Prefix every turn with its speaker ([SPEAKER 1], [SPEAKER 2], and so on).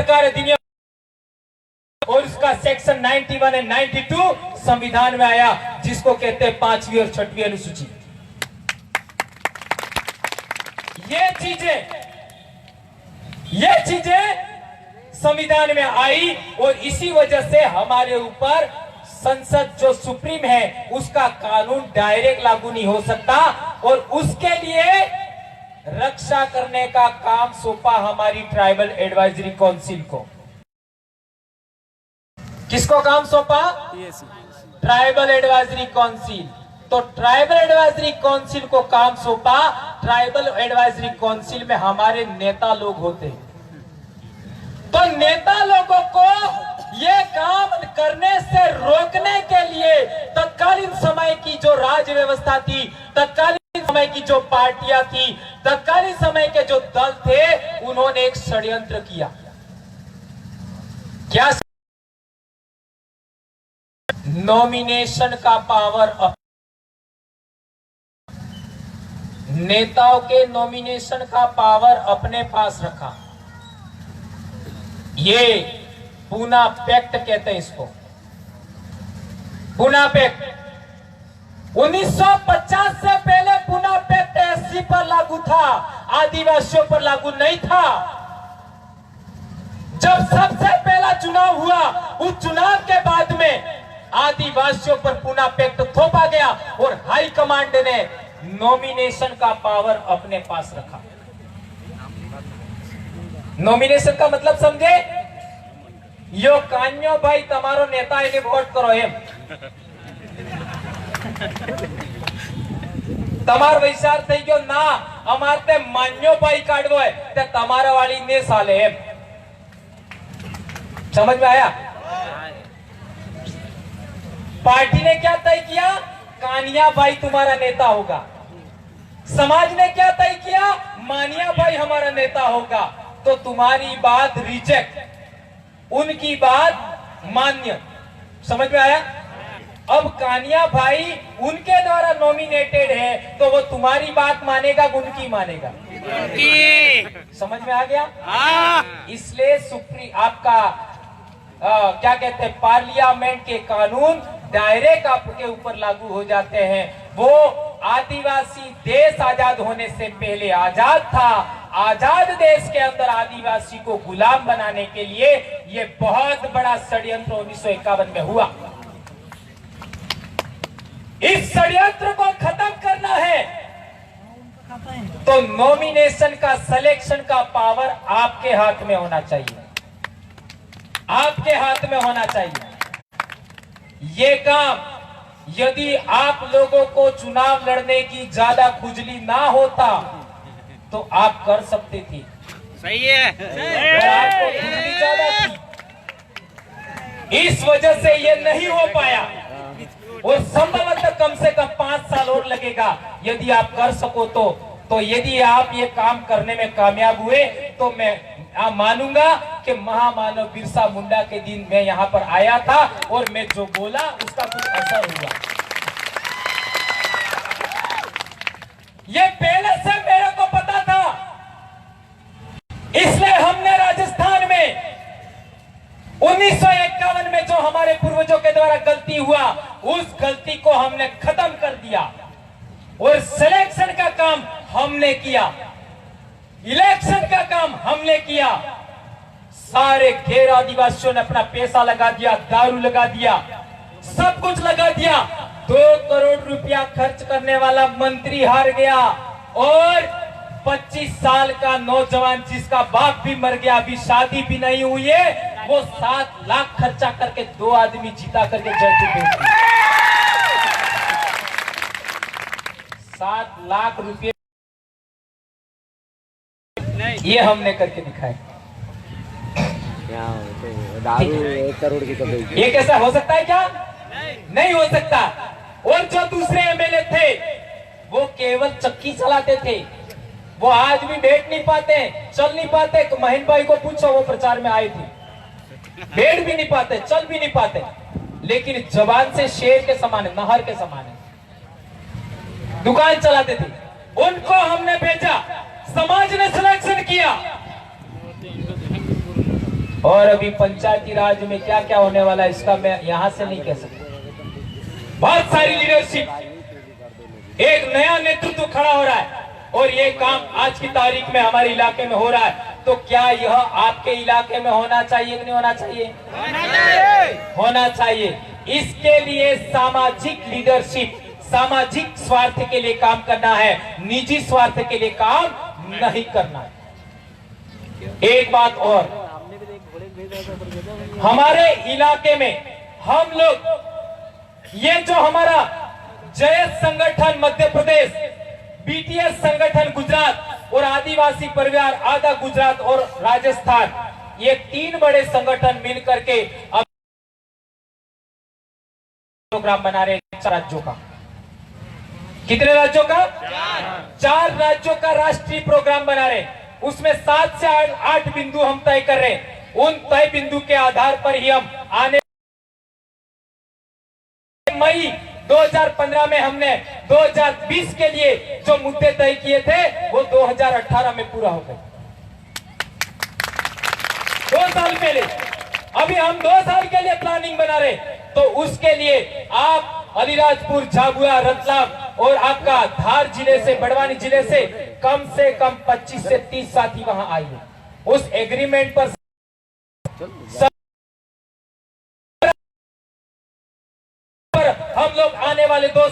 [SPEAKER 1] सरकार अधिनियम और उसका सेक्शन 91 एंड 92 संविधान में आया, जिसको कहते हैं 5वीं और 6वीं अनुसूची। ये चीजें संविधान में आई और इसी वजह से हमारे ऊपर संसद जो सुप्रीम है उसका कानून डायरेक्ट लागू नहीं हो सकता, और उसके लिए रक्षा करने का काम सौंपा हमारी ट्राइबल एडवाइजरी काउंसिल को। किसको काम सौंपा? Tribal advisory council. तो ट्राइबल एडवाइजरी काउंसिल को काम सौंपा। ट्राइबल एडवाइजरी काउंसिल में हमारे नेता लोग होते हैं, तो नेता लोगों को ये काम करने से रोकने के लिए तत्कालीन समय की जो राज्य व्यवस्था थी, तत्कालीन समय की जो पार्टियां थी, तत्कालीन समय के जो दल थे, उन्होंने एक षड्यंत्र किया। क्या? नॉमिनेशन का पावर, नेताओं के नॉमिनेशन का पावर अपने पास रखा। ये पूना पैक्ट कहते हैं इसको, पूना पैक्ट। 1950 से पहले पूना पैक्ट एससी पर लागू था, आदिवासियों पर लागू नहीं था। जब सबसे पहला चुनाव हुआ, उस चुनाव के बाद में आदिवासियों पर पूना पैक्ट थोपा गया और हाई कमांड ने नॉमिनेशन का पावर अपने पास रखा। नॉमिनेशन का मतलब समझे? यो कान्यो भाई तमारो नेता एने वोट करो एम, तमार विचार થઈ ગયો ના અમાર તે માન્યો ભાઈ કાઢવો है તે તમારા વાળી ને સાલે એમ। समझ में आया? पार्टी ने क्या तय किया? कानिया भाई तुम्हारा नेता होगा। समाज ने क्या तय किया? मानिया भाई हमारा नेता होगा। तो तुम्हारी बात रिजेक्ट, उनकी बात मान्य। समझ में आया? अब कानिया भाई उनके द्वारा नॉमिनेटेड है, तो वो तुम्हारी बात मानेगा, उनकी मानेगा। समझ में आ गया? इसलिए सुप्रीम आपका क्या कहते हैं, पार्लियामेंट के कानून डायरेक्ट आपके ऊपर लागू हो जाते हैं। वो आदिवासी देश आजाद होने से पहले आजाद था। आजाद देश के अंदर आदिवासी को गुलाम बनाने के लिए ये बहुत बड़ा षड्यंत्र 1951 में हुआ। इस षड्यंत्र को खत्म करना है तो नॉमिनेशन का, सिलेक्शन का पावर आपके हाथ में होना चाहिए, आपके हाथ में होना चाहिए। ये काम यदि आप लोगों को चुनाव लड़ने की ज्यादा खुजली ना होता तो आप कर सकते थे।
[SPEAKER 2] सही है।
[SPEAKER 1] आपको खुजली ज्यादा थी, इस वजह से ये नहीं हो पाया, और संभवतः कम से कम 5 साल और लगेगा यदि आप कर सको तो यदि आप ये काम करने में कामयाब हुए तो मैं मानूंगा कि महामानव बिरसा मुंडा के दिन मैं यहाँ पर आया था और मैं जो बोला उसका कुछ असर हुआ। ये पहले से मेरे को पता था, इसलिए हमने राजस्थान में 1951 में जो हमारे पूर्वजों के द्वारा गलती हुआ, उस गलती को हमने खत्म कर दिया और सिलेक्शन का काम हमने किया, इलेक्शन का काम हमने किया। सारे गैर आदिवासियों ने अपना पैसा लगा दिया, दारू लगा दिया, सब कुछ लगा दिया। 2 करोड़ रुपया खर्च करने वाला मंत्री हार गया और 25 साल का नौजवान जिसका बाप भी मर गया, अभी शादी भी नहीं हुई है, वो 7 लाख खर्चा करके 2 आदमी जीता करके जयपुर भेज दिए। 7 लाख रुपये ये हमने करके दिखाए।
[SPEAKER 3] दारू 1 करोड़ की तो
[SPEAKER 1] ये कैसा हो सकता है? क्या नहीं हो सकता। और जो दूसरे एमएलए थे वो केवल चक्की चलाते थे, वो आज भी बैठ नहीं पाते, चल नहीं पाते। महेंद्र भाई को पूछो, वो प्रचार में आए थे, बैठ भी नहीं पाते, चल भी नहीं पाते, लेकिन जबान से शेर के समान है, नहर के समान है, दुकान चलाते थे। उनको हमने भेजा, समाज ने सिलेक्शन किया। और अभी पंचायती राज में क्या क्या होने वाला है इसका मैं यहां से नहीं कह सकता। बहुत सारी लीडरशिप, एक नया नेतृत्व खड़ा हो रहा है और ये काम आज की तारीख में हमारे इलाके में हो रहा है। तो क्या यह आपके इलाके में होना चाहिए कि नहीं होना चाहिए? होना चाहिए। इसके लिए सामाजिक लीडरशिप, सामाजिक स्वार्थ के लिए काम करना है, निजी स्वार्थ के लिए काम नहीं करना है। एक बात और, हमारे इलाके में हम लोग ये जो हमारा जयस संगठन मध्य प्रदेश, बीटीएस संगठन गुजरात और आदिवासी परिवार आधा गुजरात और राजस्थान, ये 3 बड़े संगठन मिलकर के अब प्रोग्राम बना रहे हैं 4 राज्यों का। कितने राज्यों का? 4 राज्यों का राष्ट्रीय प्रोग्राम बना रहे हैं। उसमें 7 से 8 बिंदु हम तय कर रहे हैं। उन तय बिंदु के आधार पर ही हम आने मई 2015 में हमने 2020 के लिए जो मुद्दे तय किए थे वो 2018 में पूरा हो गए। 2 साल पहले, अभी हम 2 साल के लिए प्लानिंग बना रहे। तो उसके लिए आप अलीराजपुर, झाबुआ, रतलाम और आपका धार जिले से, बड़वानी जिले से कम 25 से 30 साथी वहां आइए। उस एग्रीमेंट पर हम लोग आने वाले 2